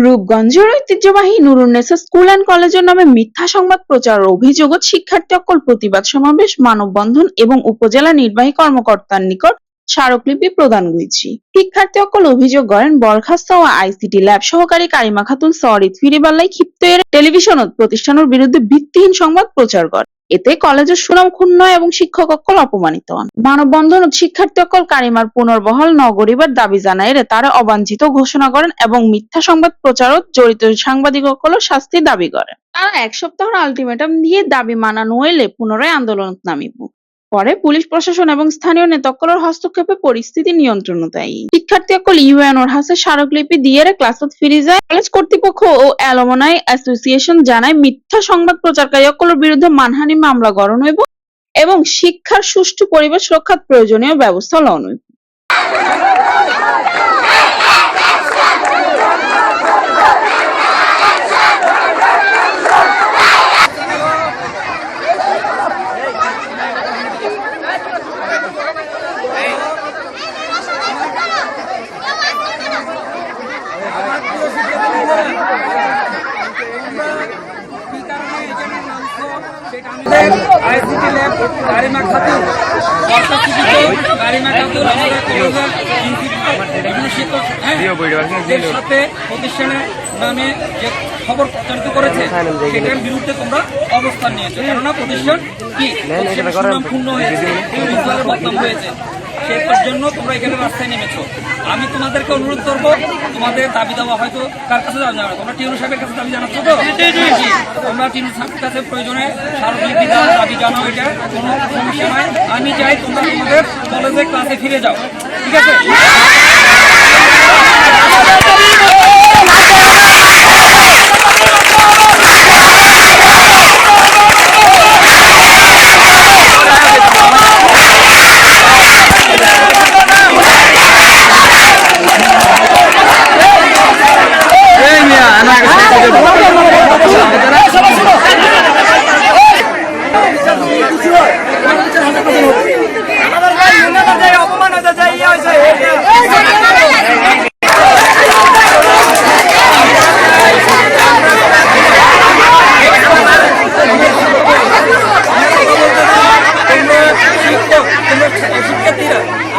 রূপগঞ্জের ঐতিহ্যবাহী Nurunnesa school and কলেজের নামে মিথ্যা সংবাদ প্রচারের অভিযোগত শিক্ষার্থী অকল প্রতিবাদ সমাবেশ, মানববন্ধন এবং উপজেলা নির্বাহী কর্মকর্তার নিকট স্মারকলিপি প্রদান করেছি। শিক্ষার্থী অকল অভিযোগ করেন বরখাস্ত ও আইসিটি ল্যাব সহকারী কারিমা খাতুন সরিত ফিরিবাল্লাই ক্ষিপ্ত এর টেলিভিশনত প্রতিষ্ঠানের বিরুদ্ধে ভিত্তিহীন সংবাদ প্রচার করে। এতে কলেজের সুনাম ক্ষুণ্ণ এবং শিক্ষক অকল অপমানিত হন। মানববন্ধনত শিক্ষার্থী অকল কারিমার পুনর্বহাল নগরীবার দাবি জানায় তারা অবাঞ্ছিত ঘোষণা করেন এবং মিথ্যা সংবাদ প্রচারত জড়িত সাংবাদিক অকলের শাস্তি দাবি করেন। তারা এক সপ্তাহের আলটিমেটাম দিয়ে দাবি মানানো হইলে পুনরায় আন্দোলনত নামিব। পরে পুলিশ প্রশাসন এবং স্থানীয় নেতাকলের হস্তক্ষেপে পরিস্থিতি নিয়ন্ত্রণে দেয়। শিক্ষার্থী অকল ইউএনওর হাতে স্মারকলিপি দিয়ে ক্লাসত ফিরে যায়। কলেজ কর্তৃপক্ষ ও অ্যালুমনাই অ্যাসোসিয়েশন জানায় মিথ্যা সংবাদ প্রচারকারী অকলের বিরুদ্ধে মানহানি মামলা গঠন হইব এবং শিক্ষার সুষ্ঠু পরিবেশ রক্ষার প্রয়োজনীয় ব্যবস্থা লওয়া হইব। আইসিটি ল্যাব কারিমা খাতুন সাথে প্রতিষ্ঠানের নামে যে খবর প্রচারিত করেছে সেটার বিরুদ্ধে তোমরা অবস্থান নিয়েছো, কেননা প্রতিষ্ঠান কি পূর্ণ হয়েছে, বদনাম হয়েছে, সেটার জন্য তোমরা এখানে রাস্তায় নেমেছো। আমি তোমাদেরকে অনুরোধ করবো, তোমাদের দাবি দেওয়া হয়তো কার কাছে জানা, তোমরা টিউনু সাহেবের কাছে দাবি জানাচ্ছ তো, তোমরা টিউনু সাহেবের কাছে প্রয়োজনে স্মারকলিপি দাবি জানাও, এটা কোনো সমস্যা নয়। আমি চাই তোমরা তোমাদের কলেজে ক্লাসে ফিরে যাও, ঠিক আছে?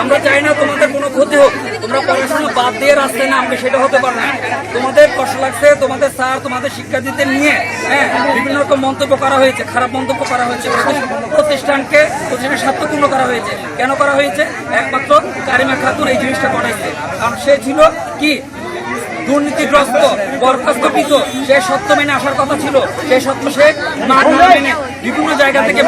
আমরা চাই না তোমাদের কোনো ক্ষতি হোক, তোমরা পড়াশোনা বাদ দিয়ে রাস্তায় নামবে, সেটা হতে পারে না। তোমাদের কষ্ট লাগছে, তোমাদের স্যার তোমাদের শিক্ষার্থীদের নিয়ে বিভিন্ন রকম মন্তব্য করা হয়েছে, খারাপ মন্তব্য করা হয়েছে, প্রতিষ্ঠানকে স্বার্থপূর্ণ করা হয়েছে। কেন করা হয়েছে? একমাত্র কারিমা খাতুন এই জিনিসটা করাইছে, কারণ সে ছিল কি দুর্নীতিগ্রস্ত, বরখাস্তকৃত, সে সত্য মেনে আসার কথা ছিল, সে সত্য সে মাঠ মেনে বিভিন্ন জায়গা থেকে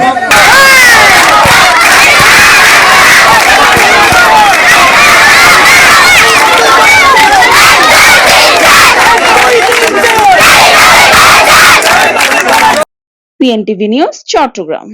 PNTV নিউজ, চট্টগ্রাম।